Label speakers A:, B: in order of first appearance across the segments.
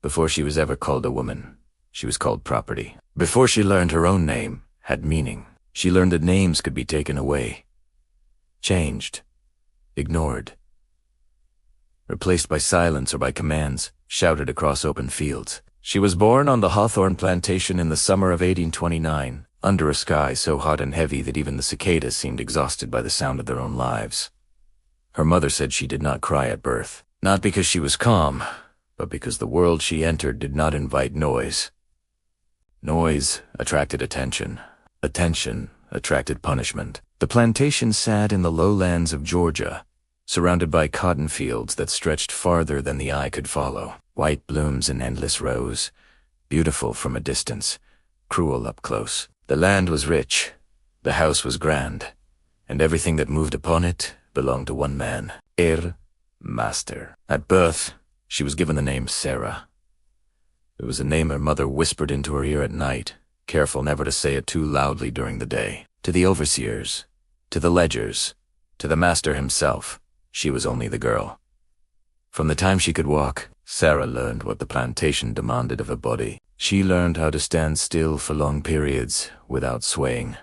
A: Before she was ever called a woman, she was called property. Before she learned her own name had meaning, she learned that names could be taken away, changed, ignored, replaced by silence or by commands shouted across open fields. She was born on the Hawthorne plantation in the summer of 1829, under a sky so hot and heavy that even the cicadas seemed exhausted by the sound of their own lives. Her mother said she did not cry at birth, not because she was calm, but because the world she entered did not invite noise. Noise attracted attention. Attention attracted punishment. The plantation sat in the lowlands of Georgia, surrounded by cotton fields that stretched farther than the eye could follow. White blooms in endless rows, beautiful from a distance, cruel up close. The land was rich, the house was grand, and everything that moved upon it belonged to one man, Master. At birth, she was given the name Sarah. It was a name her mother whispered into her ear at night, careful never to say it too loudly during the day. To the overseers, to the ledgers, to the master himself, she was only the girl. From the time she could walk, Sarah learned what the plantation demanded of her body. She learned how to stand still for long periods without swaying,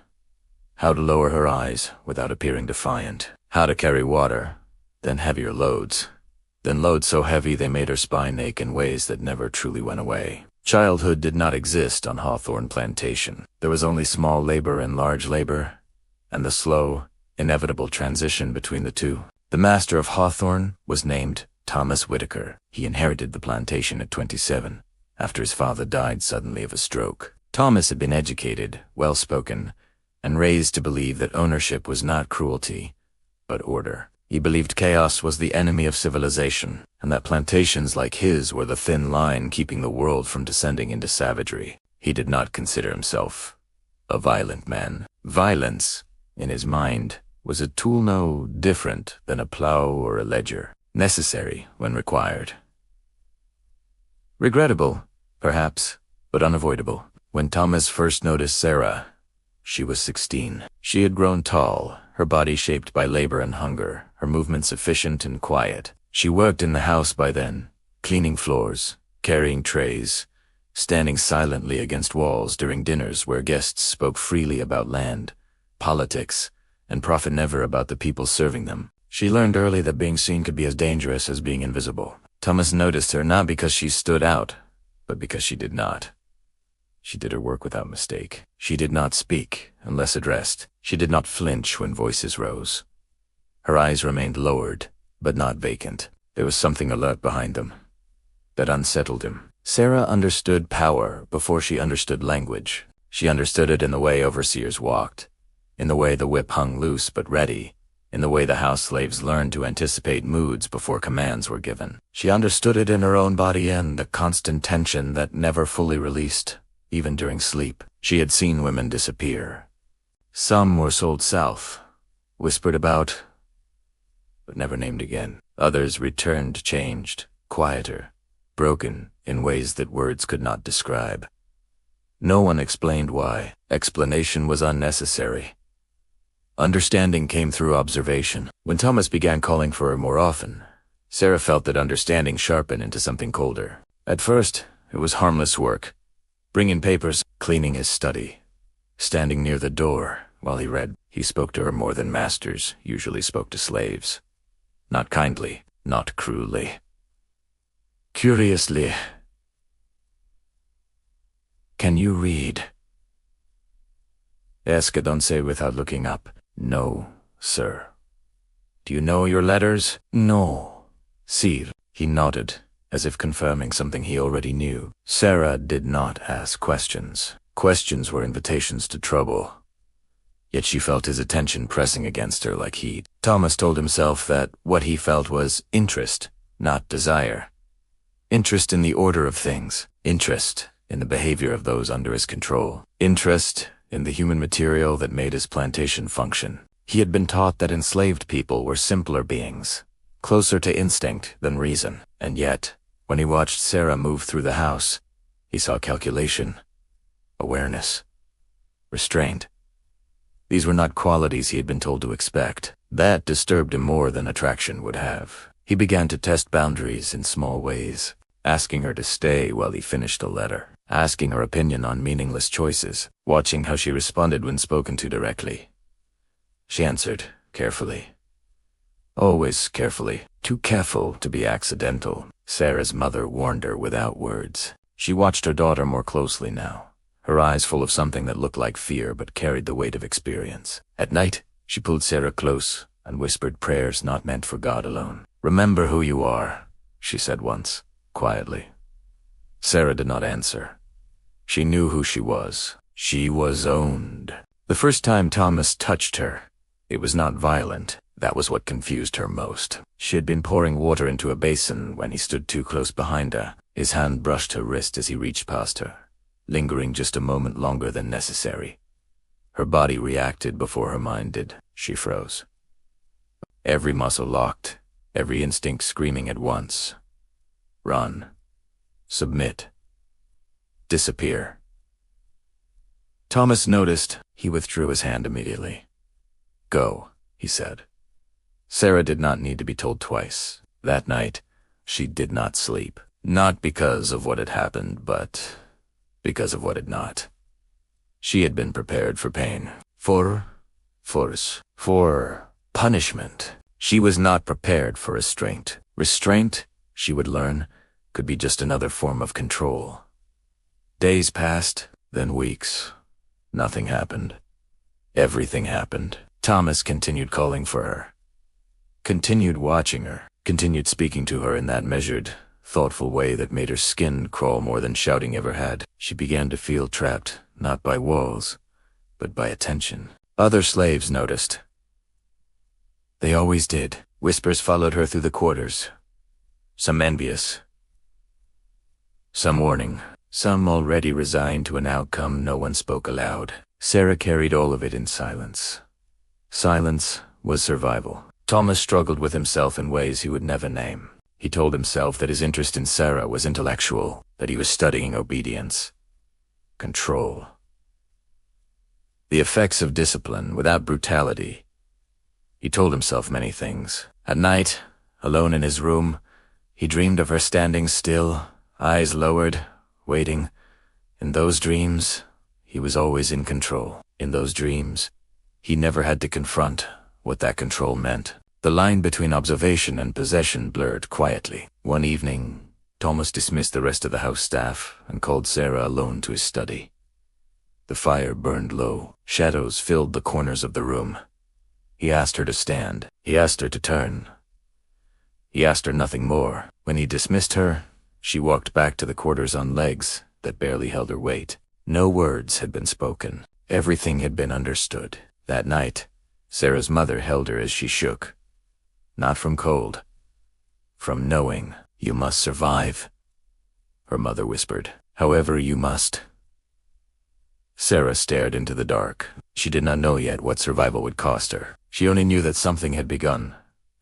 A: how to lower her eyes without appearing defiant, how to carry water, then heavier loads, then loads so heavy they made her spine ache in ways that never truly went away. Childhood did not exist on Hawthorne Plantation. There was only small labor and large labor, and the slow, inevitable transition between the two. The master of Hawthorne was named Thomas Whitaker. He inherited the plantation at 27, after his father died suddenly of a stroke. Thomas had been educated, well-spoken, and raised to believe that ownership was not cruelty, but order. He believed chaos was the enemy of civilization, and that plantations like his were the thin line keeping the world from descending into savagery. He did not consider himself a violent man. Violence, in his mind, was a tool no different than a plow or a ledger, necessary when required. Regrettable, perhaps, but unavoidable. When Thomas first noticed Sarah, she was 16. She had grown tall, her body shaped by labor and hunger, her movements efficient and quiet. She worked in the house by then, cleaning floors, carrying trays, standing silently against walls during dinners where guests spoke freely about land, politics, and profit never about the people serving them. She learned early that being seen could be as dangerous as being invisible. Thomas noticed her not because she stood out, but because she did not. She did her work without mistake. She did not speak unless addressed. She did not flinch when voices rose. Her eyes remained lowered, but not vacant. There was something alert behind them that unsettled him. Sarah understood power before she understood language. She understood it in the way overseers walked, in the way the whip hung loose but ready, in the way the house slaves learned to anticipate moods before commands were given. She understood it in her own body and the constant tension that never fully released, even during sleep. She had seen women disappear. Some were sold south, whispered about, but never named again. Others returned changed, quieter, broken in ways that words could not describe. No one explained why. Explanation was unnecessary. Understanding came through observation. When Thomas began calling for her more often, Sarah felt that understanding sharpened into something colder. At first, it was harmless work. Bringing papers, cleaning his study, standing near the door while he read. He spoke to her more than masters usually spoke to slaves. Not kindly, not cruelly. Curiously. Can you read? Escalates without looking up. No, sir. Do you know your letters? No, sir. He nodded, as if confirming something he already knew. Sarah did not ask questions. Questions were invitations to trouble. Yet she felt his attention pressing against her like heat. Thomas told himself that what he felt was interest, not desire. Interest in the order of things. Interest in the behavior of those under his control. Interest in the human material that made his plantation function. He had been taught that enslaved people were simpler beings, closer to instinct than reason. And yet, when he watched Sarah move through the house, he saw calculation, awareness, restraint. These were not qualities he had been told to expect. That disturbed him more than attraction would have. He began to test boundaries in small ways. asking her to stay while he finished a letter, asking her opinion on meaningless choices, watching how she responded when spoken to directly. She answered, carefully. Always carefully. Too careful to be accidental. Sarah's mother warned her without words. She watched her daughter more closely now, her eyes full of something that looked like fear but carried the weight of experience. At night, she pulled Sarah close and whispered prayers not meant for God alone. "Remember who you are," she said once, quietly. Sarah did not answer. She knew who she was. She was owned. The first time Thomas touched her, it was not violent. That was what confused her most. She had been pouring water into a basin when he stood too close behind her. His hand brushed her wrist as he reached past her, lingering just a moment longer than necessary. Her body reacted before her mind did. She froze. Every muscle locked, every instinct screaming at once. Run. Submit. Disappear. Thomas noticed. He withdrew his hand immediately. "Go," he said. Sarah did not need to be told twice. That night, she did not sleep. Not because of what had happened, but because of what had not. She had been prepared for pain, for force, for punishment. She was not prepared for restraint. Restraint, she would learn, could be just another form of control. Days passed, then weeks. Nothing happened. Everything happened. Thomas continued calling for her, continued watching her, continued speaking to her in that measured, thoughtful way that made her skin crawl more than shouting ever had. She began to feel trapped, not by walls, but by attention. Other slaves noticed. They always did. Whispers followed her through the quarters. Some envious. Some warning. Some already resigned to an outcome no one spoke aloud. Sarah carried all of it in silence. Silence was survival. Thomas struggled with himself in ways he would never name. He told himself that his interest in Sarah was intellectual, that he was studying obedience, control. The effects of discipline without brutality. He told himself many things. At night, alone in his room, he dreamed of her standing still, eyes lowered, waiting. In those dreams, he was always in control. In those dreams, he never had to confront what that control meant. The line between observation and possession blurred quietly. One evening, Thomas dismissed the rest of the house staff and called Sarah alone to his study. The fire burned low. Shadows filled the corners of the room. He asked her to stand. He asked her to turn. He asked her nothing more. When he dismissed her, she walked back to the quarters on legs that barely held her weight. No words had been spoken. Everything had been understood. That night, Sarah's mother held her as she shook. Not from cold. From knowing. "You must survive," her mother whispered. "However you must." Sarah stared into the dark. She did not know yet what survival would cost her. She only knew that something had begun,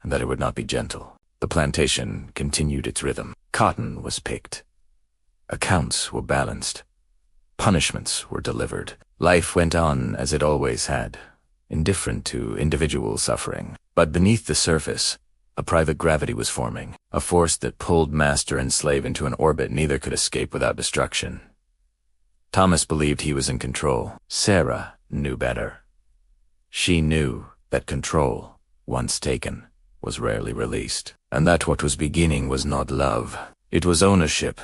A: and that it would not be gentle. The plantation continued its rhythm. Cotton was picked. Accounts were balanced. Punishments were delivered. Life went on as it always had, indifferent to individual suffering. But beneath the surface, a private gravity was forming, a force that pulled master and slave into an orbit neither could escape without destruction. Thomas believed he was in control. Sarah knew better. She knew that control, once taken, was rarely released, and that what was beginning was not love. It was ownership,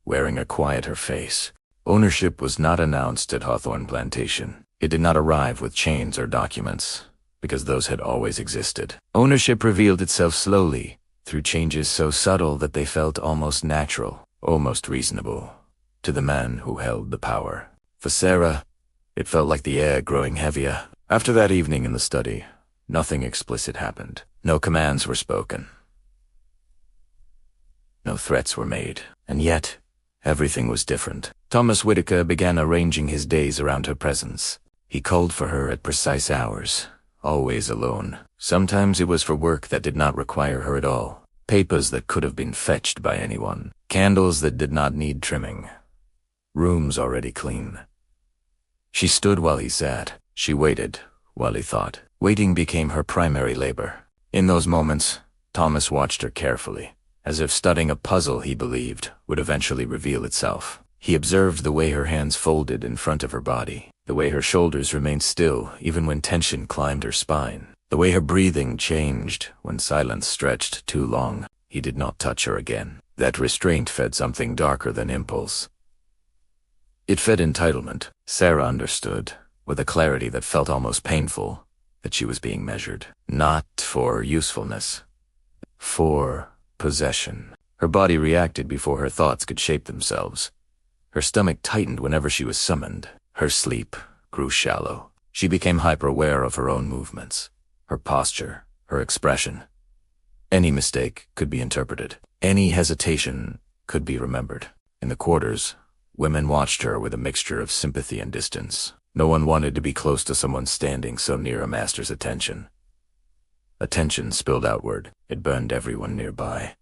A: wearing a quieter face. Ownership was not announced at Hawthorne Plantation. It did not arrive with chains or documents, because those had always existed. Ownership revealed itself slowly, through changes so subtle that they felt almost natural, almost reasonable, to the man who held the power. For Sarah, it felt like the air growing heavier. After that evening in the study, nothing explicit happened. No commands were spoken. No threats were made. And yet, everything was different. Thomas Whitaker began arranging his days around her presence. He called for her at precise hours, always alone. Sometimes it was for work that did not require her at all. Papers that could have been fetched by anyone. Candles that did not need trimming. Rooms already clean. She stood while he sat. She waited while he thought. Waiting became her primary labor. In those moments, Thomas watched her carefully, as if studying a puzzle he believed would eventually reveal itself. He observed the way her hands folded in front of her body, the way her shoulders remained still even when tension climbed her spine, the way her breathing changed when silence stretched too long. He did not touch her again. That restraint fed something darker than impulse. It fed entitlement. Sarah understood, with a clarity that felt almost painful, that she was being measured. Not for usefulness. For possession. Her body reacted before her thoughts could shape themselves. Her stomach tightened whenever she was summoned. Her sleep grew shallow. She became hyper-aware of her own movements, her posture, her expression. Any mistake could be interpreted. Any hesitation could be remembered. In the quarters, women watched her with a mixture of sympathy and distance. No one wanted to be close to someone standing so near a master's attention. Attention spilled outward. It burned everyone nearby.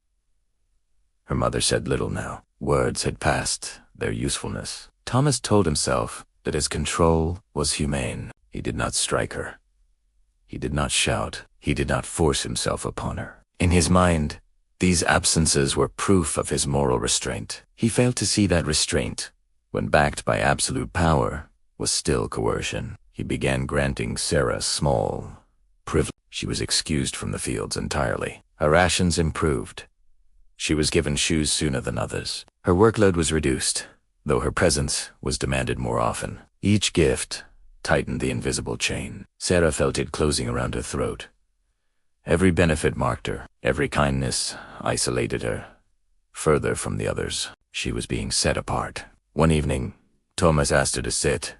A: Her mother said little now. Words had passed their usefulness. Thomas told himself that his control was humane. He did not strike her. He did not shout. He did not force himself upon her. In his mind, these absences were proof of his moral restraint. He failed to see that restraint, when backed by absolute power, was still coercion. He began granting Sarah small privilege. She was excused from the fields entirely. Her rations improved. She was given shoes sooner than others. Her workload was reduced, though her presence was demanded more often. Each gift tightened the invisible chain. Sarah felt it closing around her throat. Every benefit marked her. Every kindness isolated her further from the others. She was being set apart. One evening, Thomas asked her to sit.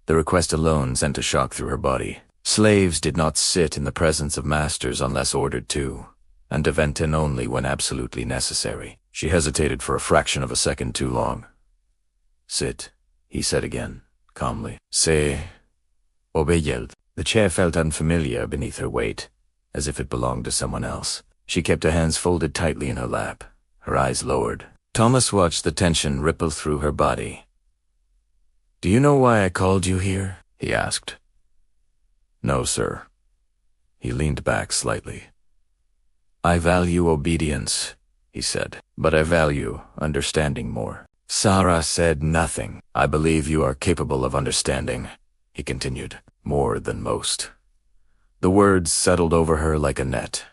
A: The request alone sent a shock through her body. Slaves did not sit in the presence of masters unless ordered to, and to vent in only when absolutely necessary. She hesitated for a fraction of a second too long. "Sit," he said again, calmly. "C'est obéyel." The chair felt unfamiliar beneath her weight, as if it belonged to someone else. She kept her hands folded tightly in her lap, her eyes lowered. Thomas watched the tension ripple through her body. "Do you know why I called you here?" he asked. "No, sir." He leaned back slightly. "I value obedience," he said, "but I value understanding more." Sarah said nothing. "I believe you are capable of understanding," he continued, "more than most." The words settled over her like a net.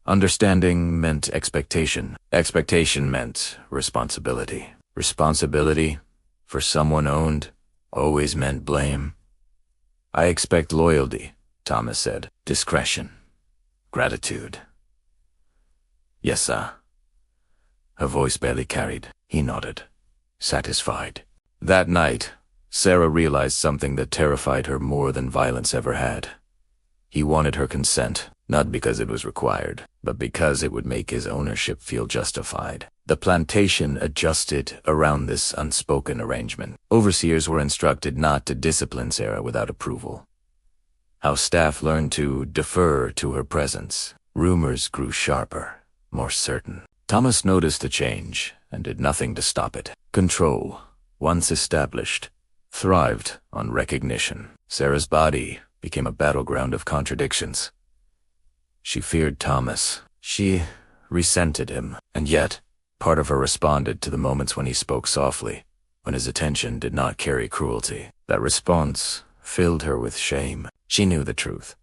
A: Understanding meant expectation. Expectation meant responsibility. Responsibility, for someone owned, always meant blame. "I expect loyalty," Thomas said. "Discretion. Gratitude." "Yes, sir." Her voice barely carried. He nodded, satisfied. That night, Sarah realized something that terrified her more than violence ever had. He wanted her consent, not because it was required, but because it would make his ownership feel justified. The plantation adjusted around this unspoken arrangement. Overseers were instructed not to discipline Sarah without approval. How staff learned to defer to her presence. Rumors grew sharper, more certain. Thomas noticed the change and did nothing to stop it. Control, once established, thrived on recognition. Sarah's body became a battleground of contradictions. She feared Thomas. She resented him. And yet, part of her responded to the moments when he spoke softly, when his attention did not carry cruelty. That response filled her with shame. She knew the truth.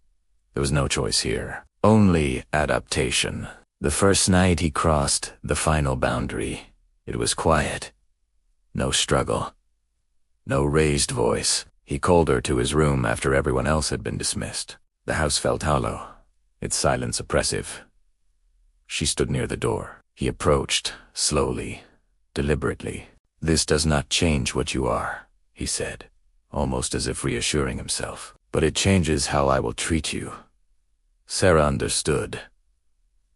A: There was no choice here. Only adaptation. The first night he crossed the final boundary, it was quiet. No struggle. No raised voice. He called her to his room after everyone else had been dismissed. The house felt hollow, its silence oppressive. She stood near the door. He approached, slowly, deliberately. "This does not change what you are," he said, almost as if reassuring himself. "But it changes how I will treat you." Sarah understood.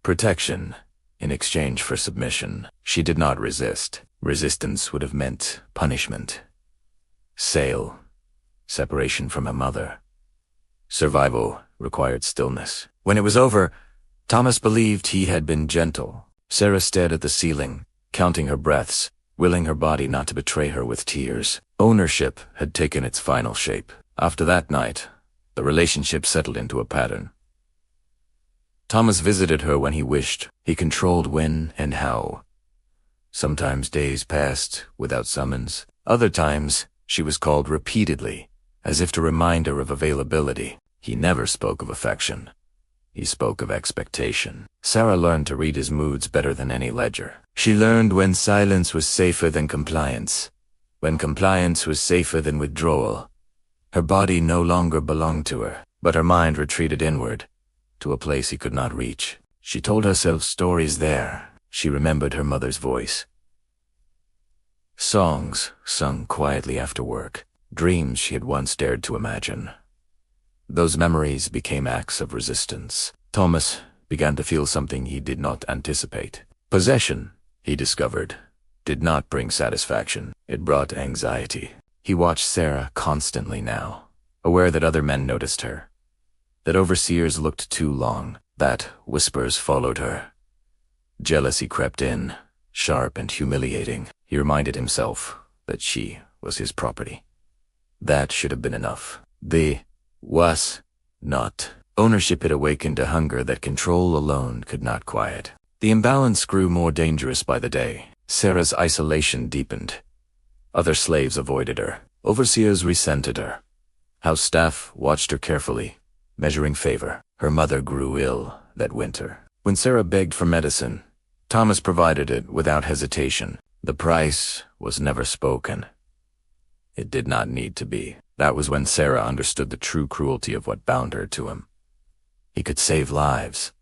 A: Protection, in exchange for submission. She did not resist. Resistance would have meant punishment. Sale, separation from her mother. Survival required stillness. When it was over, Thomas believed he had been gentle. Sarah stared at the ceiling, counting her breaths, willing her body not to betray her with tears. Ownership had taken its final shape. After that night, the relationship settled into a pattern. Thomas visited her when he wished. He controlled when and how. Sometimes days passed without summons. Other times, she was called repeatedly, as if to remind her of availability. He never spoke of affection. He spoke of expectation. Sarah learned to read his moods better than any ledger. She learned when silence was safer than compliance, when compliance was safer than withdrawal. Her body no longer belonged to her, but her mind retreated inward, to a place he could not reach. She told herself stories there. She remembered her mother's voice. Songs sung quietly after work, dreams she had once dared to imagine. Those memories became acts of resistance. Thomas began to feel something he did not anticipate. Possession, he discovered, did not bring satisfaction. It brought anxiety. He watched Sarah constantly now, aware that other men noticed her, that overseers looked too long, that whispers followed her. Jealousy crept in, sharp and humiliating. He reminded himself that she was his property. That should have been enough. Was not. Ownership had awakened a hunger that control alone could not quiet. The imbalance grew more dangerous by the day. Sarah's isolation deepened. Other slaves avoided her. Overseers resented her. House staff watched her carefully, measuring favor. Her mother grew ill that winter. When Sarah begged for medicine, Thomas provided it without hesitation. The price was never spoken. It did not need to be. That was when Sarah understood the true cruelty of what bound her to him. He could save lives,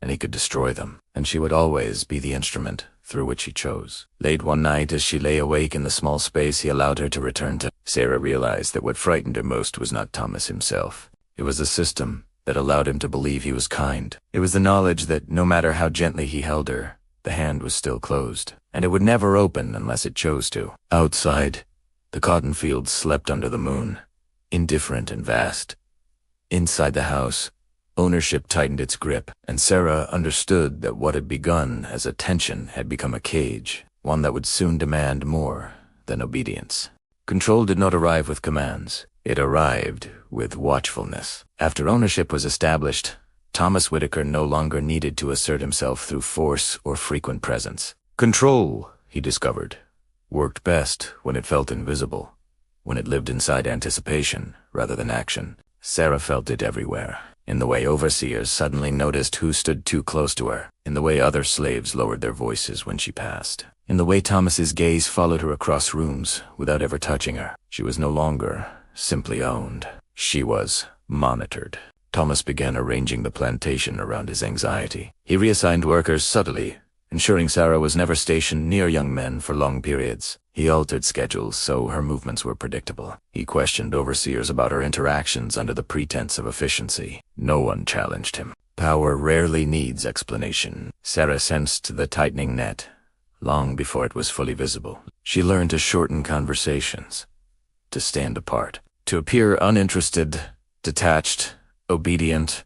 A: and he could destroy them, and she would always be the instrument through which he chose. Late one night, as she lay awake in the small space he allowed her to return to, Sarah realized that what frightened her most was not Thomas himself. It was the system that allowed him to believe he was kind. It was the knowledge that no matter how gently he held her, the hand was still closed, and it would never open unless it chose to. Outside, the cotton fields slept under the moon, indifferent and vast. Inside the house, ownership tightened its grip, and Sarah understood that what had begun as a tension had become a cage, one that would soon demand more than obedience. Control did not arrive with commands. It arrived with watchfulness. After ownership was established, Thomas Whitaker no longer needed to assert himself through force or frequent presence. Control, he discovered, worked best when it felt invisible, when it lived inside anticipation rather than action. Sarah felt it everywhere, in the way overseers suddenly noticed who stood too close to her, in the way other slaves lowered their voices when she passed, in the way Thomas's gaze followed her across rooms without ever touching her. She was no longer simply owned. She was monitored. Thomas began arranging the plantation around his anxiety. He reassigned workers subtly, ensuring Sarah was never stationed near young men for long periods. He altered schedules so her movements were predictable. He questioned overseers about her interactions under the pretense of efficiency. No one challenged him. Power rarely needs explanation. Sarah sensed the tightening net long before it was fully visible. She learned to shorten conversations, to stand apart, to appear uninterested, detached, obedient.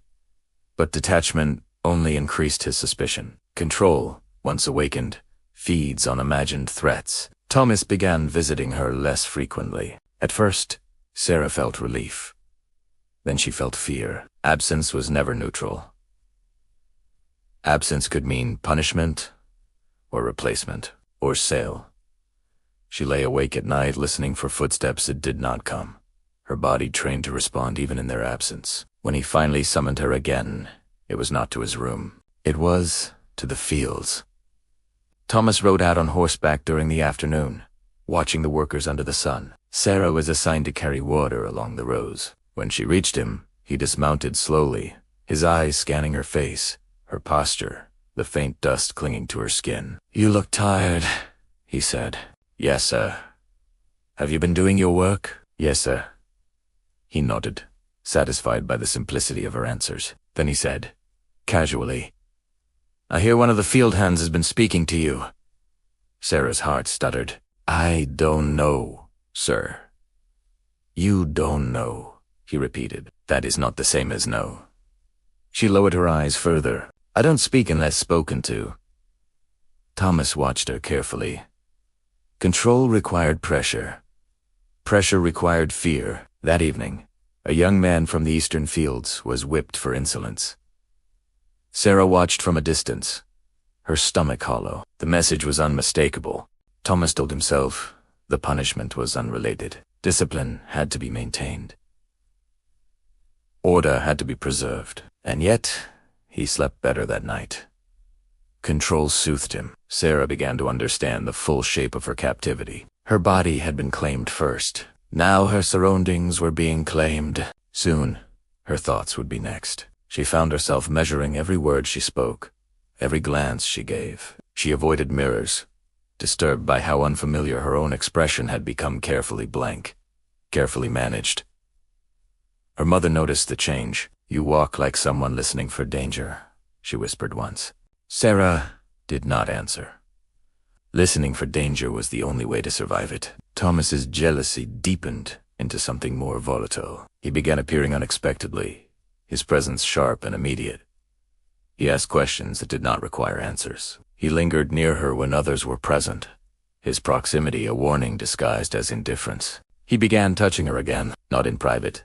A: But detachment only increased his suspicion. Control, once awakened, feeds on imagined threats. Thomas began visiting her less frequently. At first, Sarah felt relief. Then she felt fear. Absence was never neutral. Absence could mean punishment, or replacement, or sale. She lay awake at night listening for footsteps that did not come, her body trained to respond even in their absence. When he finally summoned her again, it was not to his room. It was to the fields. Thomas rode out on horseback during the afternoon, watching the workers under the sun. Sarah was assigned to carry water along the rows. When she reached him, he dismounted slowly, his eyes scanning her face, her posture, the faint dust clinging to her skin. "You look tired," he said. "Yes, sir." "Have you been doing your work?" "Yes, sir." He nodded, satisfied by the simplicity of her answers. Then he said, casually, "I hear one of the field hands has been speaking to you." Sarah's heart stuttered. "I don't know, sir." "You don't know," he repeated. "That is not the same as no." She lowered her eyes further. "I don't speak unless spoken to." Thomas watched her carefully. Control required pressure. Pressure required fear. That evening, a young man from the eastern fields was whipped for insolence. Sarah watched from a distance, her stomach hollow. The message was unmistakable. Thomas told himself the punishment was unrelated. Discipline had to be maintained. Order had to be preserved. And yet, he slept better that night. Control soothed him. Sarah began to understand the full shape of her captivity. Her body had been claimed first. Now her surroundings were being claimed. Soon, her thoughts would be next. She found herself measuring every word she spoke, every glance she gave. She avoided mirrors, disturbed by how unfamiliar her own expression had become, carefully blank, carefully managed. Her mother noticed the change. "You walk like someone listening for danger," she whispered once. Sarah did not answer. Listening for danger was the only way to survive it. Thomas's jealousy deepened into something more volatile. He began appearing unexpectedly, his presence sharp and immediate. He asked questions that did not require answers. He lingered near her when others were present, his proximity a warning disguised as indifference. He began touching her again, not in private.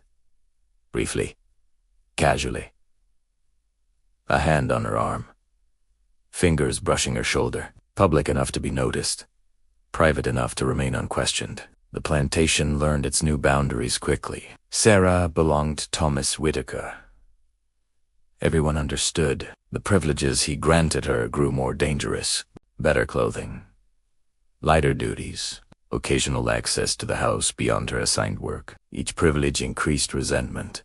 A: Briefly, casually. A hand on her arm. Fingers brushing her shoulder. Public enough to be noticed. Private enough to remain unquestioned. The plantation learned its new boundaries quickly. Sarah belonged to Thomas Whitaker. Everyone understood. The privileges he granted her grew more dangerous. Better clothing, lighter duties, occasional access to the house beyond her assigned work. Each privilege increased resentment.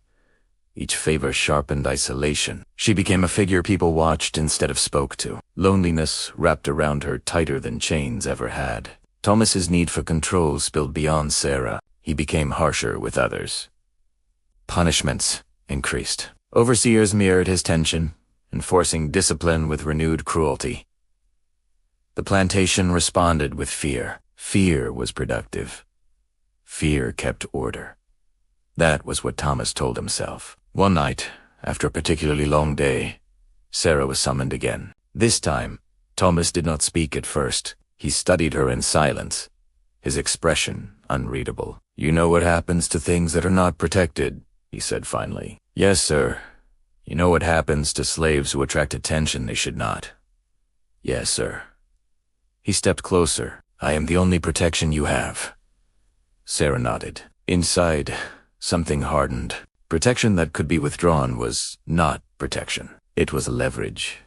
A: Each favor sharpened isolation. She became a figure people watched instead of spoke to. Loneliness wrapped around her tighter than chains ever had. Thomas's need for control spilled beyond Sarah. He became harsher with others. Punishments increased. Overseers mirrored his tension, enforcing discipline with renewed cruelty. The plantation responded with fear. Fear was productive. Fear kept order. That was what Thomas told himself. One night, after a particularly long day, Sarah was summoned again. This time, Thomas did not speak at first. He studied her in silence, his expression unreadable. "You know what happens to things that are not protected," he said finally. "Yes, sir. You know what happens to slaves who attract attention they should not." "Yes, sir." He stepped closer. "I am the only protection you have." Sarah nodded. Inside, something hardened. Protection that could be withdrawn was not protection. It was leverage.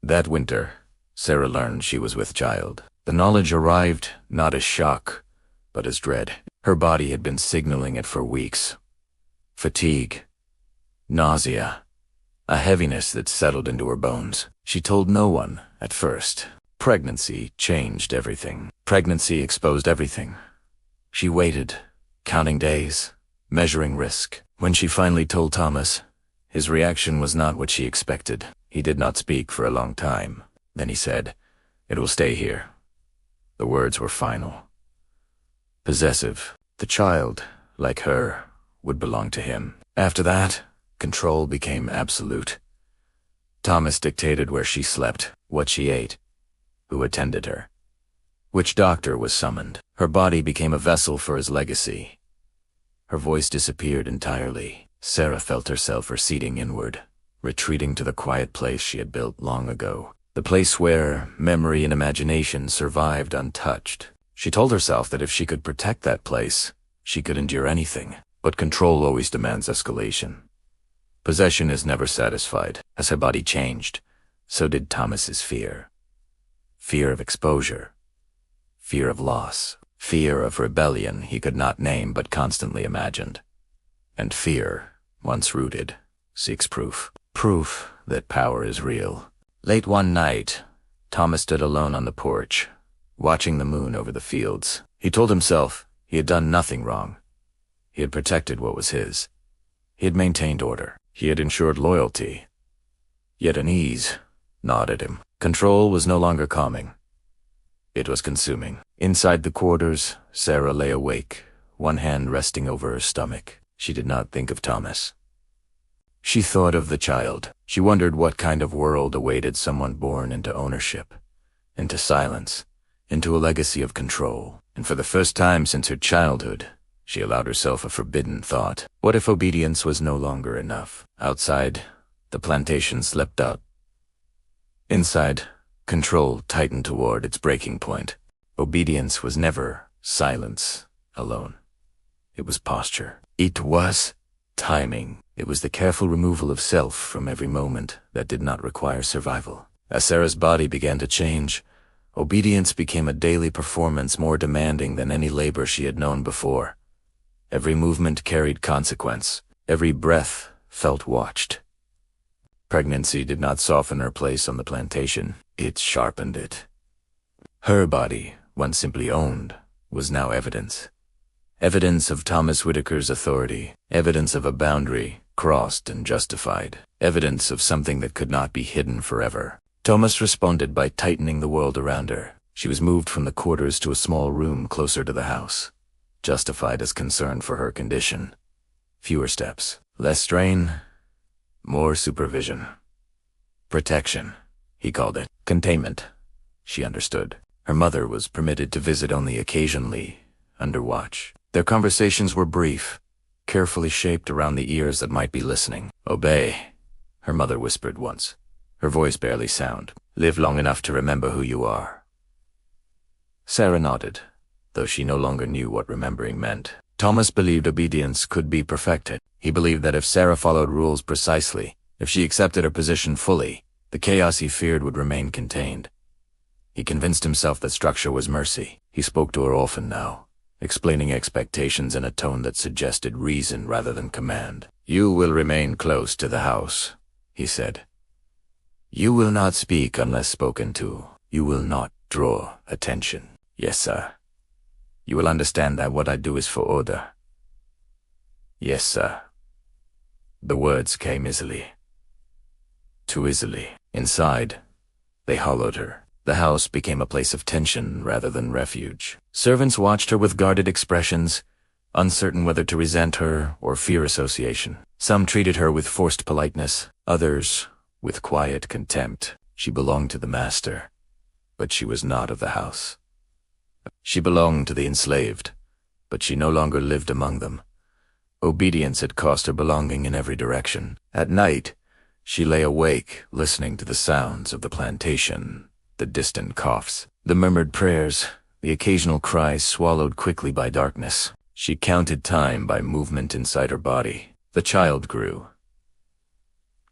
A: That winter, Sarah learned she was with child. The knowledge arrived not as shock, but as dread. Her body had been signaling it for weeks. Fatigue, nausea, a heaviness that settled into her bones. She told no one at first. Pregnancy changed everything. Pregnancy exposed everything. She waited, counting days, measuring risk. When she finally told Thomas, his reaction was not what she expected. He did not speak for a long time. Then he said, "It will stay here." The words were final. Possessive. The child, like her, would belong to him. After that, control became absolute. Thomas dictated where she slept, what she ate, who attended her, which doctor was summoned. Her body became a vessel for his legacy. Her voice disappeared entirely. Sarah felt herself receding inward, retreating to the quiet place she had built long ago. The place where memory and imagination survived untouched. She told herself that if she could protect that place, she could endure anything. But control always demands escalation. Possession is never satisfied. As her body changed, so did Thomas's fear. Fear of exposure. Fear of loss. Fear of rebellion he could not name but constantly imagined. And fear, once rooted, seeks proof. Proof that power is real. Late one night, Thomas stood alone on the porch, watching the moon over the fields. He told himself he had done nothing wrong. He had protected what was his. He had maintained order. He had ensured loyalty. Yet unease gnawed at him. Control was no longer calming. It was consuming. Inside the quarters, Sarah lay awake, one hand resting over her stomach. She did not think of Thomas. She thought of the child. She wondered what kind of world awaited someone born into ownership, into silence, into a legacy of control. And for the first time since her childhood, she allowed herself a forbidden thought. What if obedience was no longer enough? Outside, The plantation slipped out. Inside, control tightened toward its breaking point. Obedience was never silence alone. It was posture. It was timing. It was the careful removal of self from every moment that did not require survival. As Sarah's body began to change, obedience became a daily performance more demanding than any labor she had known before. Every movement carried consequence. Every breath felt watched. Pregnancy did not soften her place on the plantation. It sharpened it. Her body, once simply owned, was now evidence. Evidence of Thomas Whitaker's authority. Evidence of a boundary crossed and justified. Evidence of something that could not be hidden forever. Thomas responded by tightening the world around her. She was moved from the quarters to a small room closer to the house, justified as concern for her condition. Fewer steps, less strain, more supervision. Protection, he called it. Containment, she understood. Her mother was permitted to visit only occasionally, under watch. Their conversations were brief, carefully shaped around the ears that might be listening. Obey, her mother whispered once, her voice barely sound. Live long enough to remember who you are. Sarah nodded, though she no longer knew what remembering meant. Thomas believed obedience could be perfected. He believed that if Sarah followed rules precisely, if she accepted her position fully, the chaos he feared would remain contained. He convinced himself that structure was mercy. He spoke to her often now, explaining expectations in a tone that suggested reason rather than command. You will remain close to the house, he said. You will not speak unless spoken to. You will not draw attention. Yes, sir. You will understand that what I do is for order. Yes, sir. The words came easily. Too easily. Inside, they hollowed her. The house became a place of tension rather than refuge. Servants watched her with guarded expressions, uncertain whether to resent her or fear association. Some treated her with forced politeness, others with quiet contempt. She belonged to the master, but she was not of the house. She belonged to the enslaved, but she no longer lived among them. Obedience had cost her belonging in every direction. At night, she lay awake, listening to the sounds of the plantation, the distant coughs, the murmured prayers, the occasional cries swallowed quickly by darkness. She counted time by movement inside her body. The child grew.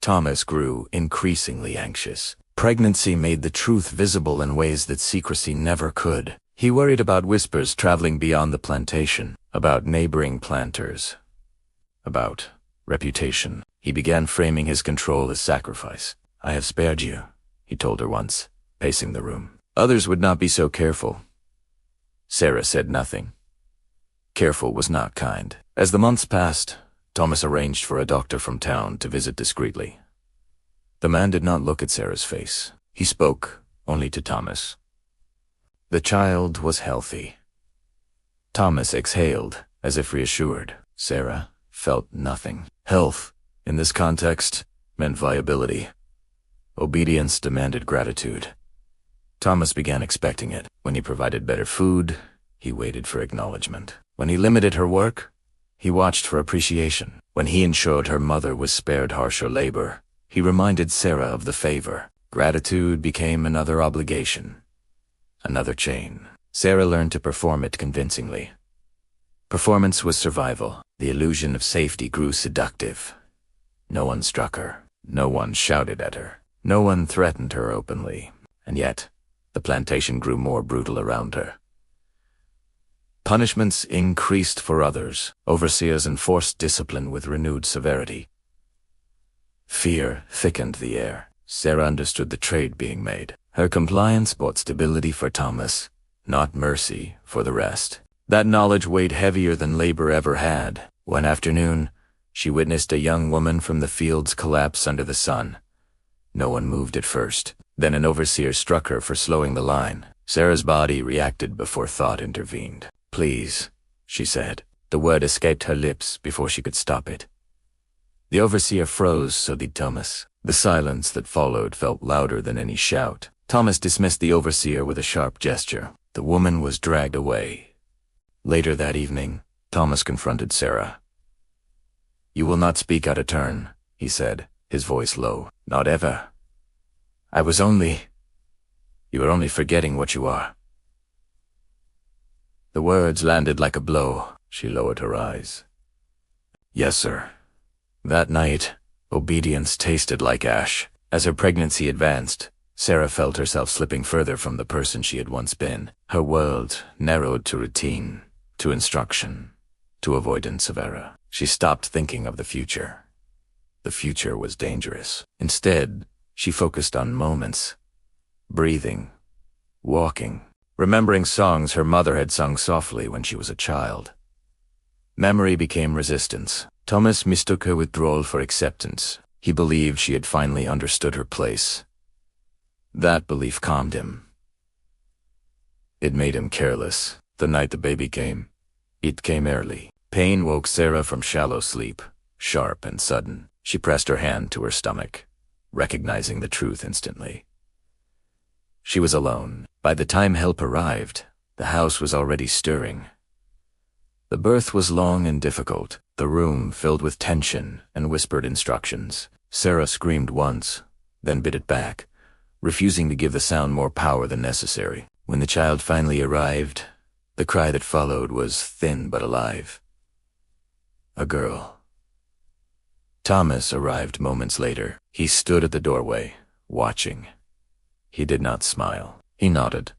A: Thomas grew increasingly anxious. Pregnancy made the truth visible in ways that secrecy never could. He worried about whispers traveling beyond the plantation, about neighboring planters, about reputation. He began framing his control as sacrifice. I have spared you, he told her once, pacing the room. Others would not be so careful. Sarah said nothing. Careful was not kind. As the months passed, Thomas arranged for a doctor from town to visit discreetly. The man did not look at Sarah's face. He spoke only to Thomas. The child was healthy. Thomas exhaled, as if reassured. Sarah felt nothing. Health, in this context, meant viability. Obedience demanded gratitude. Thomas began expecting it. When he provided better food, he waited for acknowledgement. When he limited her work, he watched for appreciation. When he ensured her mother was spared harsher labor, he reminded Sarah of the favor. Gratitude became another obligation. Another chain. Sarah learned to perform it convincingly. Performance was survival. The illusion of safety grew seductive. No one struck her. No one shouted at her. No one threatened her openly. And yet, the plantation grew more brutal around her. Punishments increased for others. Overseers enforced discipline with renewed severity. Fear thickened the air. Sarah understood the trade being made. Her compliance brought stability for Thomas, not mercy for the rest. That knowledge weighed heavier than labor ever had. One afternoon, she witnessed a young woman from the fields collapse under the sun. No one moved at first. Then an overseer struck her for slowing the line. Sarah's body reacted before thought intervened. Please, she said. The word escaped her lips before she could stop it. The overseer froze, so did Thomas. The silence that followed felt louder than any shout. Thomas dismissed the overseer with a sharp gesture. The woman was dragged away. Later that evening, Thomas confronted Sarah. You will not speak out of turn, he said. his voice low. Not ever. You were only forgetting what you are. The words landed like a blow. She lowered her eyes. Yes, sir. That night, obedience tasted like ash. As her pregnancy advanced, Sarah felt herself slipping further from the person she had once been. Her world narrowed to routine, to instruction, to avoidance of error. She stopped thinking of the future. The future was dangerous. Instead, she focused on moments. Breathing, walking, remembering songs her mother had sung softly when she was a child. Memory became resistance. Thomas mistook her withdrawal for acceptance. He believed she had finally understood her place. That belief calmed him. It made him careless. The night the baby came, it came early. Pain woke Sarah from shallow sleep, sharp and sudden. She pressed her hand to her stomach, recognizing the truth instantly. She was alone. By the time help arrived, the house was already stirring. The birth was long and difficult, the room filled with tension and whispered instructions. Sarah screamed once, then bit it back, refusing to give the sound more power than necessary. When the child finally arrived, the cry that followed was thin but alive. A girl. Thomas arrived moments later. He stood at the doorway, watching. He did not smile. He nodded.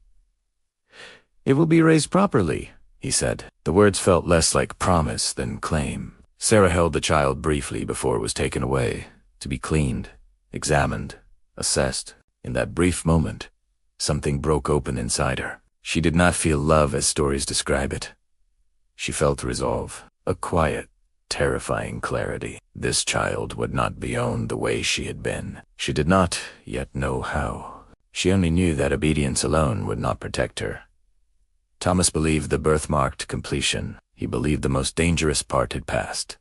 A: "It will be raised properly," he said. The words felt less like promise than claim. Sarah held the child briefly before it was taken away, to be cleaned, examined, assessed. In that brief moment, something broke open inside her. She did not feel love as stories describe it. She felt resolve, a quiet, terrifying clarity. This child would not be owned the way she had been. She did not yet know how. She only knew that obedience alone would not protect her. Thomas believed the birth marked completion. He believed the most dangerous part had passed.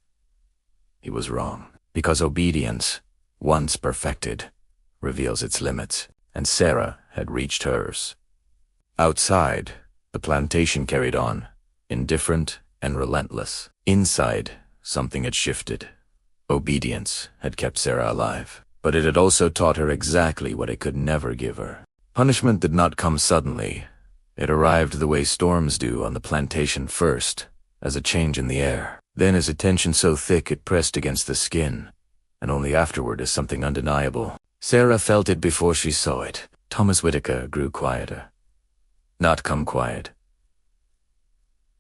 A: He was wrong, because obedience, once perfected, reveals its limits, and Sarah had reached hers. Outside, the plantation carried on, indifferent and relentless. Inside, something had shifted. Obedience had kept Sarah alive, but it had also taught her exactly what it could never give her. Punishment did not come suddenly. It arrived the way storms do on the plantation first, as a change in the air, then as a tension so thick it pressed against the skin, and only afterward as something undeniable. Sarah felt it before she saw it. Thomas Whitaker grew quieter. Not come quiet.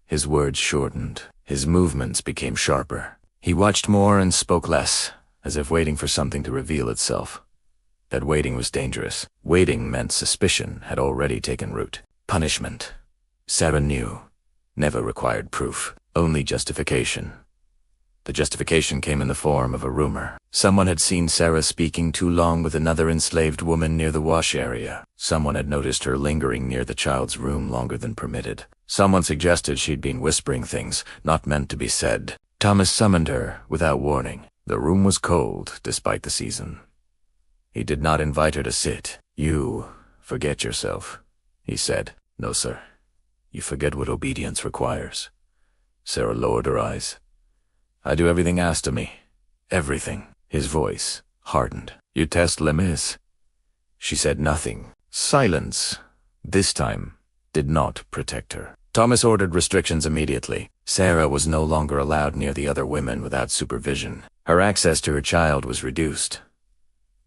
A: His words shortened. His movements became sharper. He watched more and spoke less, as if waiting for something to reveal itself. That waiting was dangerous. Waiting meant suspicion had already taken root. Punishment, Sarah knew, never required proof, only justification. The justification came in the form of a rumor. Someone had seen Sarah speaking too long with another enslaved woman near the wash area. Someone had noticed her lingering near the child's room longer than permitted. Someone suggested she'd been whispering things not meant to be said. Thomas summoned her without warning. The room was cold, despite the season. He did not invite her to sit. "You forget yourself," he said. "No, sir. You forget what obedience requires." Sarah lowered her eyes. "I do everything asked of me. Everything." His voice hardened. "You test les mis." She said nothing. Silence, this time, did not protect her. Thomas ordered restrictions immediately. Sarah was no longer allowed near the other women without supervision. Her access to her child was reduced.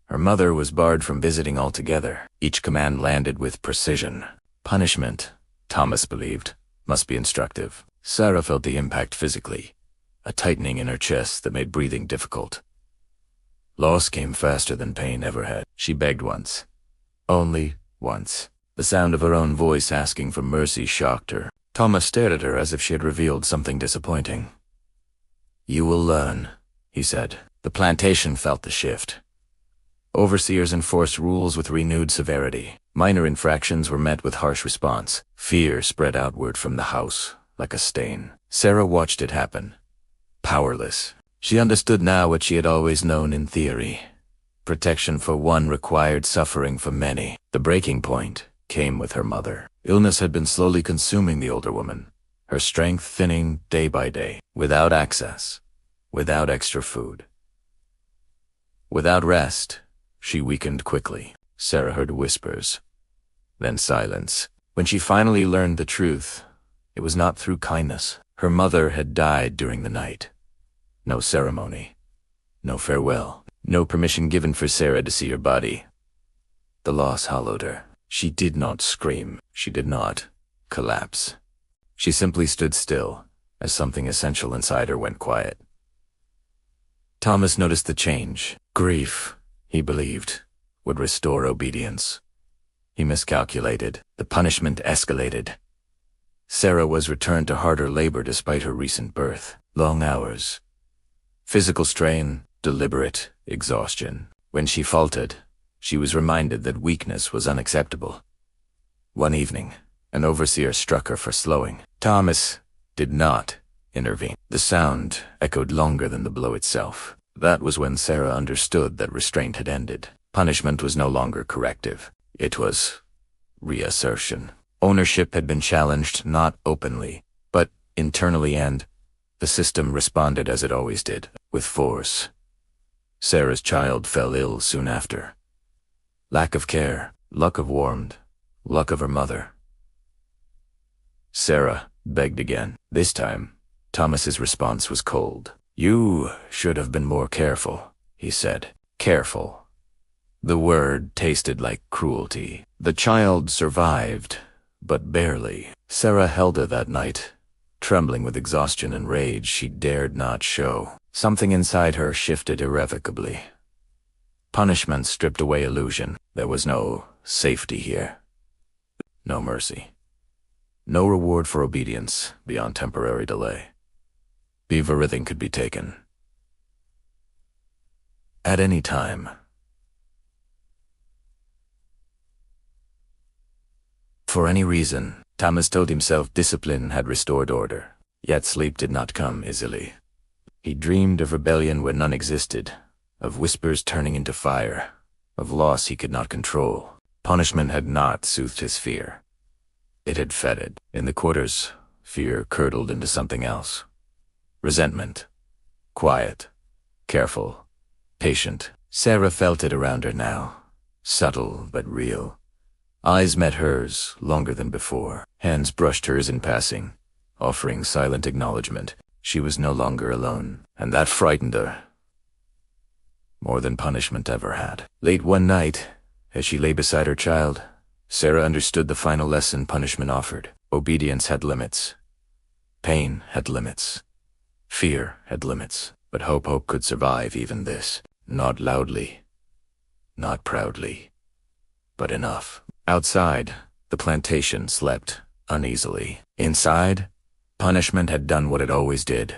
A: Her mother was barred from visiting altogether. Each command landed with precision. Punishment, Thomas believed, must be instructive. Sarah felt the impact physically, a tightening in her chest that made breathing difficult. Loss came faster than pain ever had. She begged once. Only once. The sound of her own voice asking for mercy shocked her. Thomas stared at her as if she had revealed something disappointing. "You will learn," he said. The plantation felt the shift. Overseers enforced rules with renewed severity. Minor infractions were met with harsh response. Fear spread outward from the house, like a stain. Sarah watched it happen. Powerless. She understood now what she had always known in theory. Protection for one required suffering for many. The breaking point came with her mother. Illness had been slowly consuming the older woman, her strength thinning day by day, without access, without extra food. Without rest, she weakened quickly. Sarah heard whispers, then silence. When she finally learned the truth, it was not through kindness. Her mother had died during the night. No ceremony, no farewell, no permission given for Sarah to see her body. The loss hollowed her. She did not scream. She did not collapse. She simply stood still as something essential inside her went quiet. Thomas noticed the change. Grief, he believed, would restore obedience. He miscalculated. The punishment escalated. Sarah was returned to harder labor despite her recent birth. Long hours. Physical strain, deliberate exhaustion. When she faltered, she was reminded that weakness was unacceptable. One evening, an overseer struck her for slowing. Thomas did not intervene. The sound echoed longer than the blow itself. That was when Sarah understood that restraint had ended. Punishment was no longer corrective. It was reassertion. Ownership had been challenged not openly, but internally, and the system responded as it always did, with force. Sarah's child fell ill soon after. Lack of care, luck of warmth, luck of her mother. Sarah begged again. This time, Thomas's response was cold. "You should have been more careful," he said. Careful. The word tasted like cruelty. The child survived, but barely. Sarah held her that night, trembling with exhaustion and rage she dared not show. Something inside her shifted irrevocably. Punishment stripped away illusion. There was no safety here. No mercy. No reward for obedience beyond temporary delay. Everything could be taken. At any time. For any reason, Thomas told himself discipline had restored order. Yet sleep did not come easily. He dreamed of rebellion where none existed, of whispers turning into fire, of loss he could not control. Punishment had not soothed his fear. It had fed it. In the quarters, fear curdled into something else. Resentment. Quiet. Careful. Patient. Sarah felt it around her now. Subtle but real. Eyes met hers longer than before. Hands brushed hers in passing, offering silent acknowledgement. She was no longer alone, and that frightened her. More than punishment ever had. Late one night, as she lay beside her child, Sarah understood the final lesson punishment offered. Obedience had limits. Pain had limits. Fear had limits. But hope could survive even this. Not loudly. Not proudly. But enough. Outside, the plantation slept uneasily. Inside, punishment had done what it always did.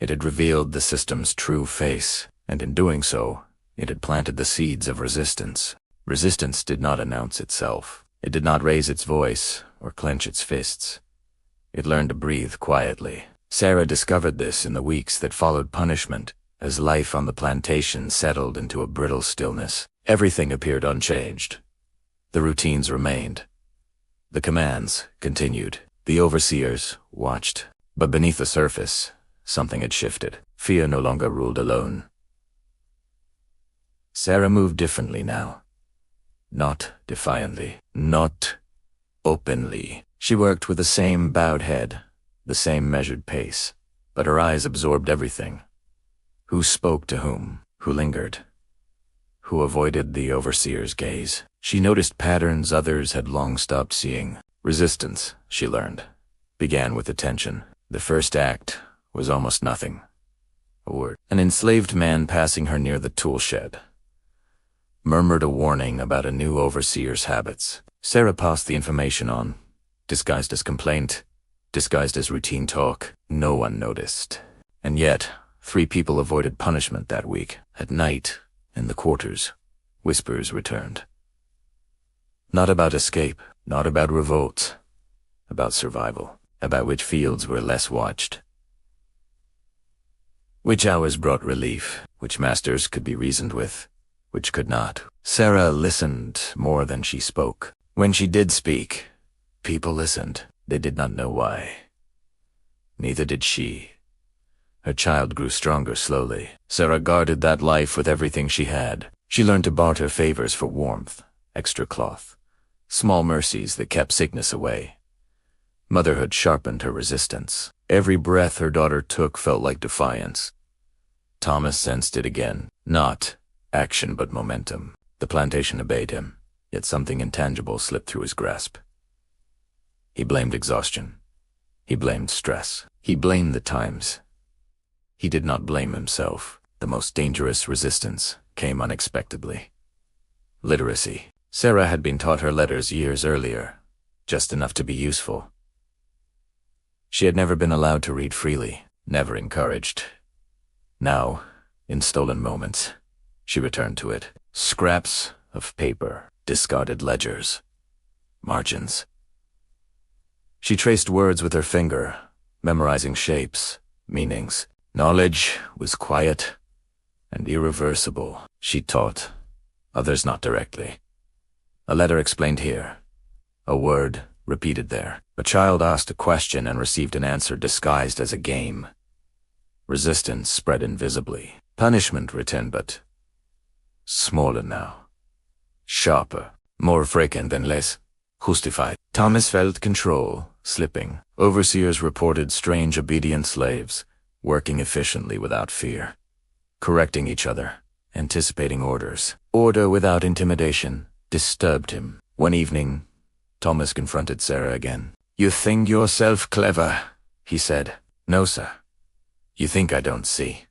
A: It had revealed the system's true face, and in doing so, it had planted the seeds of resistance. Resistance did not announce itself. It did not raise its voice or clench its fists. It learned to breathe quietly. Sarah discovered this in the weeks that followed punishment, as life on the plantation settled into a brittle stillness. Everything appeared unchanged. The routines remained. The commands continued. The overseers watched. But beneath the surface, something had shifted. Fear no longer ruled alone. Sarah moved differently now. Not defiantly. Not openly. She worked with the same bowed head, the same measured pace, but her eyes absorbed everything. Who spoke to whom? Who lingered? Who avoided the overseer's gaze? She noticed patterns others had long stopped seeing. Resistance, she learned, began with attention. The first act was almost nothing. A word. An enslaved man passing her near the tool shed murmured a warning about a new overseer's habits. Sarah passed the information on, disguised as complaint, disguised as routine talk. No one noticed. And yet, 3 people avoided punishment that week. At night, in the quarters, whispers returned. Not about escape, not about revolt, about survival, about which fields were less watched, which hours brought relief, which masters could be reasoned with, which could not. Sarah listened more than she spoke. When she did speak, people listened. They did not know why. Neither did she. Her child grew stronger slowly. Sarah guarded that life with everything she had. She learned to barter favors for warmth, extra cloth, small mercies that kept sickness away. Motherhood sharpened her resistance. Every breath her daughter took felt like defiance. Thomas sensed it again. Not action, but momentum. The plantation obeyed him, yet something intangible slipped through his grasp. He blamed exhaustion. He blamed stress. He blamed the times. He did not blame himself. The most dangerous resistance came unexpectedly. Literacy. Sarah had been taught her letters years earlier, just enough to be useful. She had never been allowed to read freely, never encouraged. Now, in stolen moments, she returned to it. Scraps of paper, discarded ledgers, margins. She traced words with her finger, memorizing shapes, meanings. Knowledge was quiet and irreversible, she taught, others not directly. A letter explained here, a word repeated there. A child asked a question and received an answer disguised as a game. Resistance spread invisibly. Punishment returned, but smaller now. Sharper, more frequent and less justified. Thomas felt control slipping. Overseers reported strange obedient slaves, working efficiently without fear, correcting each other, anticipating orders. Order without intimidation disturbed him. One evening, Thomas confronted Sarah again. "You think yourself clever," he said. "No, sir. You think I don't see."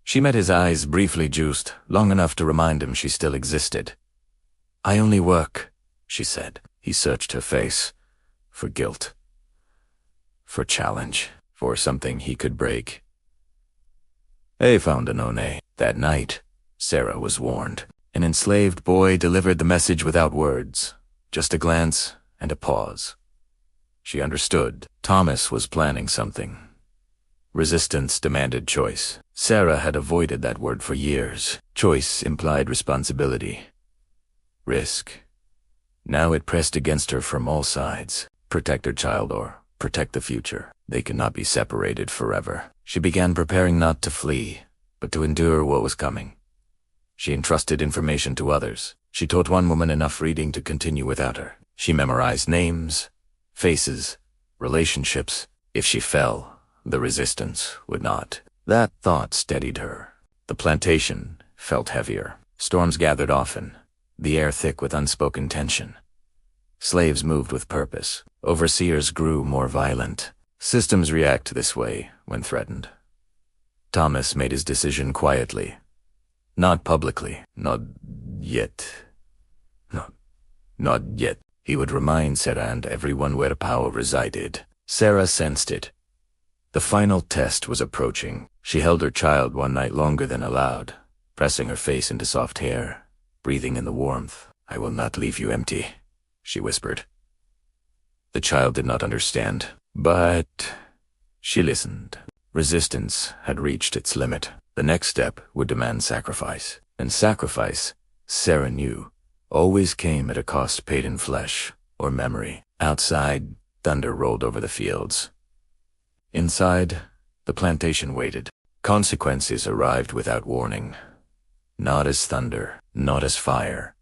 A: She met his eyes, briefly juiced, long enough to remind him she still existed. "I only work," she said. He searched her face, for guilt, for challenge, for something he could break. They found a none. That night, Sarah was warned. An enslaved boy delivered the message without words, just a glance and a pause. She understood. Thomas was planning something. Resistance demanded choice. Sarah had avoided that word for years. Choice implied responsibility. Risk. Now it pressed against her from all sides. Protect her child or protect the future. They could not be separated forever. She began preparing not to flee, but to endure what was coming. She entrusted information to others. She taught one woman enough reading to continue without her. She memorized names, faces, relationships. If she fell, the resistance would not. That thought steadied her. The plantation felt heavier. Storms gathered often, the air thick with unspoken tension. Slaves moved with purpose. Overseers grew more violent. Systems react this way when threatened. Thomas made his decision quietly. Not publicly. Not yet. Not yet. He would remind Sarah and everyone where power resided. Sarah sensed it. The final test was approaching. She held her child one night longer than allowed, pressing her face into soft hair, breathing in the warmth. "I will not leave you empty," she whispered. The child did not understand, but she listened. Resistance had reached its limit. The next step would demand sacrifice. And sacrifice, Sarah knew, always came at a cost paid in flesh or memory. Outside, thunder rolled over the fields. Inside, the plantation waited. Consequences arrived without warning. Not as thunder, not as fire,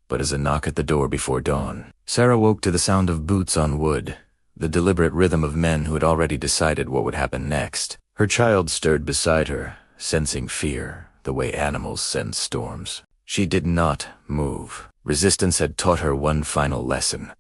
A: but as a knock at the door before dawn. Sarah woke to the sound of boots on wood, the deliberate rhythm of men who had already decided what would happen next. Her child stirred beside her, sensing fear, the way animals sense storms. She did not move. Resistance had taught her one final lesson.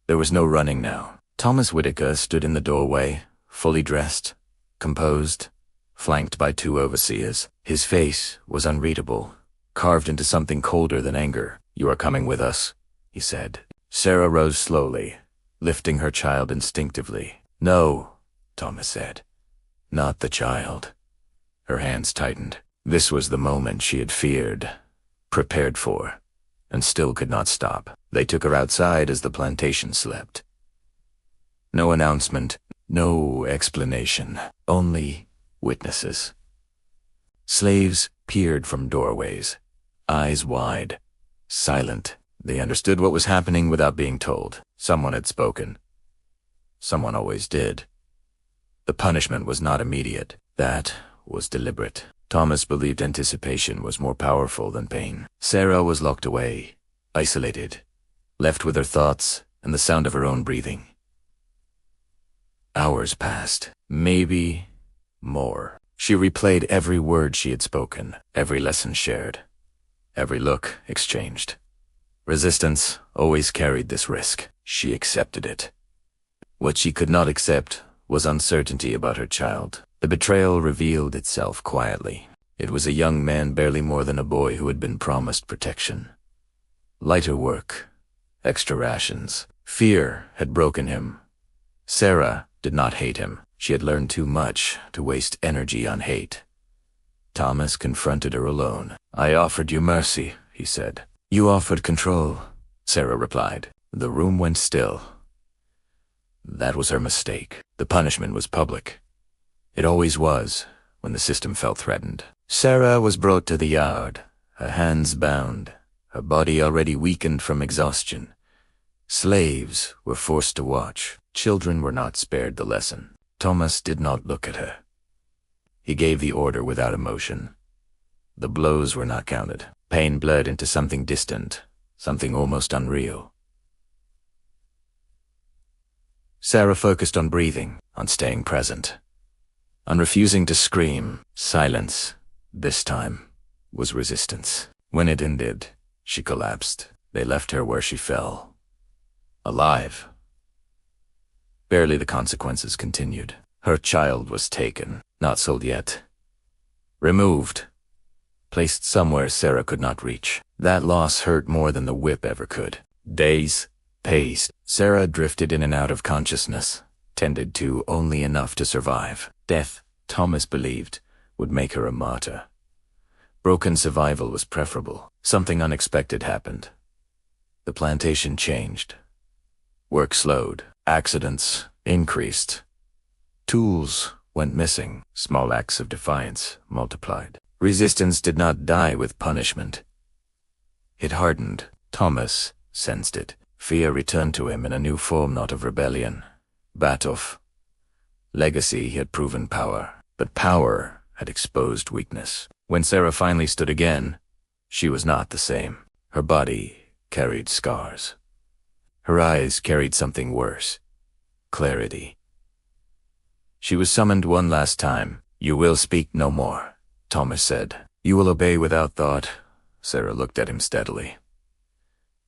A: There was no running now. Thomas Whitaker stood in the doorway, fully dressed, composed, flanked by two overseers. His face was unreadable, carved into something colder than anger. "You are coming with us," he said. Sarah rose slowly, lifting her child instinctively. "No," Thomas said. "Not the child." Her hands tightened. This was the moment she had feared, prepared for, and still could not stop. They took her outside as the plantation slept. No announcement, no explanation, only witnesses. Slaves peered from doorways, eyes wide, silent. They understood what was happening without being told. Someone had spoken. Someone always did. The punishment was not immediate. That was deliberate. Thomas believed anticipation was more powerful than pain. Sarah was locked away, isolated, left with her thoughts and the sound of her own breathing. Hours passed, maybe more. She replayed every word she had spoken, every lesson shared, every look exchanged. Resistance always carried this risk. She accepted it. What she could not accept was uncertainty about her child. The betrayal revealed itself quietly. It was a young man barely more than a boy who had been promised protection. Lighter work, extra rations. Fear had broken him. Sarah did not hate him. She had learned too much to waste energy on hate. Thomas confronted her alone. "I offered you mercy," he said. "You offered control," Sarah replied. The room went still. That was her mistake. The punishment was public. It always was when the system felt threatened. Sarah was brought to the yard, her hands bound, her body already weakened from exhaustion. Slaves were forced to watch. Children were not spared the lesson. Thomas did not look at her. He gave the order without emotion. The blows were not counted. Pain bled into something distant, something almost unreal. Sarah focused on breathing, on staying present, on refusing to scream. Silence, this time, was resistance. When it ended, she collapsed. They left her where she fell. Alive. Barely the consequences continued. Her child was taken, not sold yet. Removed. Placed somewhere Sarah could not reach. That loss hurt more than the whip ever could. Days passed. Sarah drifted in and out of consciousness, tended to only enough to survive. Death, Thomas believed, would make her a martyr. Broken survival was preferable. Something unexpected happened. The plantation changed. Work slowed. Accidents increased. Tools went missing. Small acts of defiance multiplied. Resistance did not die with punishment. It hardened. Thomas sensed it. Fear returned to him in a new form, not of rebellion, but of legacy. He had proven power, but power had exposed weakness. When Sarah finally stood again, she was not the same. Her body carried scars. Her eyes carried something worse. Clarity. She was summoned one last time. "You will speak no more," Thomas said. "You will obey without thought." Sarah looked at him steadily.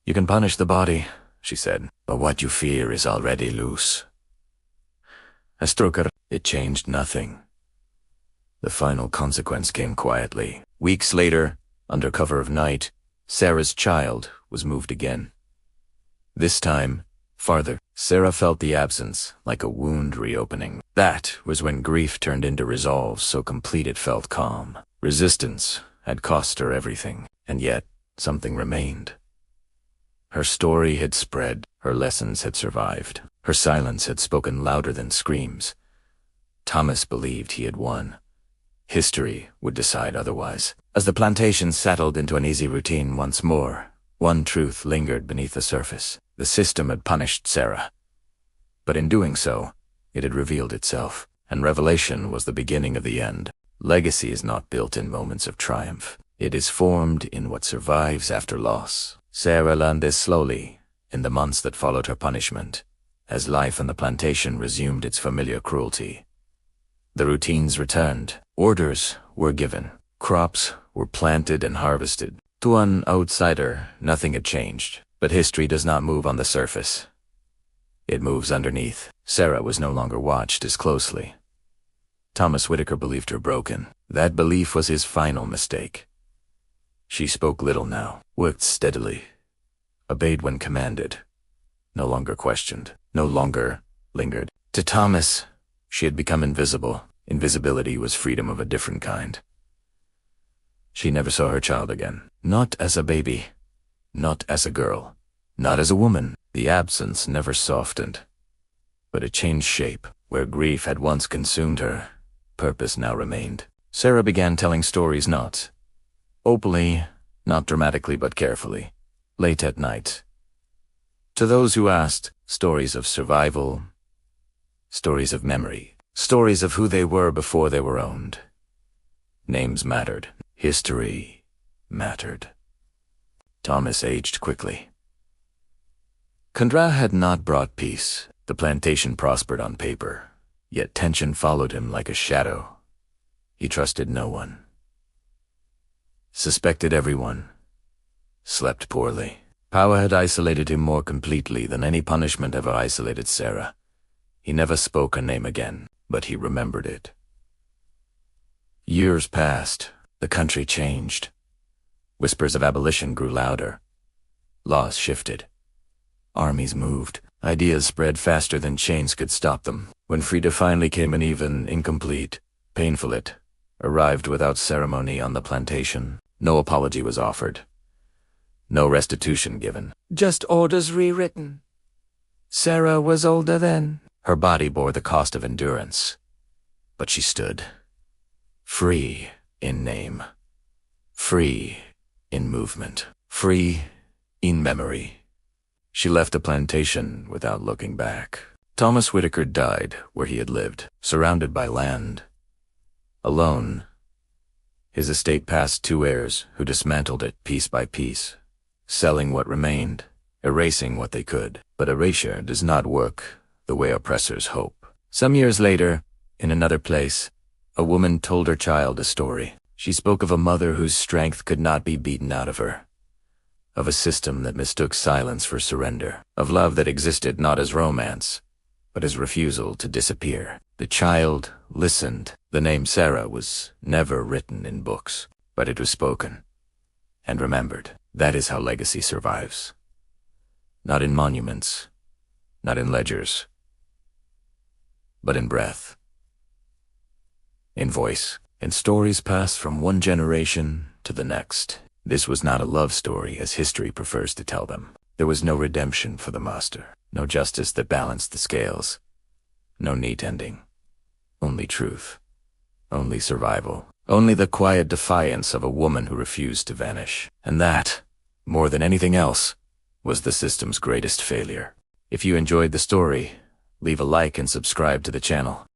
A: "You can punish the body," she said, "but what you fear is already loose." A stroke. It changed nothing. The final consequence came quietly. Weeks later, under cover of night, Sarah's child was moved again. This time, farther. Sarah felt the absence, like a wound reopening. That was when grief turned into resolve, so complete it felt calm. Resistance had cost her everything, and yet something remained. Her story had spread, her lessons had survived, her silence had spoken louder than screams. Thomas believed he had won. History would decide otherwise. As the plantation settled into an easy routine once more, one truth lingered beneath the surface. The system had punished Sarah. But in doing so, it had revealed itself, and revelation was the beginning of the end. Legacy is not built in moments of triumph. It is formed in what survives after loss. Sarah learned this slowly, in the months that followed her punishment, as life on the plantation resumed its familiar cruelty. The routines returned. Orders were given. Crops were planted and harvested. To an outsider, nothing had changed. But history does not move on the surface. It moves underneath. Sarah was no longer watched as closely. Thomas Whitaker believed her broken. That belief was his final mistake. She spoke little now, worked steadily, obeyed when commanded, no longer questioned, no longer lingered. To Thomas, she had become invisible. Invisibility was freedom of a different kind. She never saw her child again. Not as a baby. Not as a girl. Not as a woman. The absence never softened. But it changed shape. Where grief had once consumed her, purpose now remained. Sarah began telling stories not openly, not dramatically but carefully, late at night. To those who asked, stories of survival, stories of memory, Stories of who they were before they were owned. Names mattered. History mattered. Thomas aged quickly. Kandra had not brought peace. The plantation prospered on paper, yet tension followed him like a shadow. He trusted no one. Suspected everyone. Slept poorly. Power had isolated him more completely than any punishment ever isolated Sarah. He never spoke her name again, but he remembered it. Years passed. The country changed. Whispers of abolition grew louder. Laws shifted. Armies moved. Ideas spread faster than chains could stop them. When Frida finally came, an even, incomplete, painful it arrived without ceremony on the plantation. No apology was offered. No restitution given. Just orders rewritten. Sarah was older then. Her body bore the cost of endurance. But she stood. Free in name. Free in movement. Free in memory. She left the plantation without looking back. Thomas Whitaker died where he had lived, surrounded by land. Alone. His estate passed 2 heirs who dismantled it piece by piece, selling what remained, erasing what they could. But erasure does not work the way oppressors hope. Some years later, in another place, a woman told her child a story. She spoke of a mother whose strength could not be beaten out of her, of a system that mistook silence for surrender, of love that existed not as romance, but as refusal to disappear. The child listened. The name Sarah was never written in books, but it was spoken and remembered. That is how legacy survives. Not in monuments, not in ledgers, but in breath, in voice. And stories pass from one generation to the next. This was not a love story as history prefers to tell them. There was no redemption for the master, no justice that balanced the scales, no neat ending. Only truth, only survival, only the quiet defiance of a woman who refused to vanish. And that, more than anything else, was the system's greatest failure. If you enjoyed the story, leave a like and subscribe to the channel.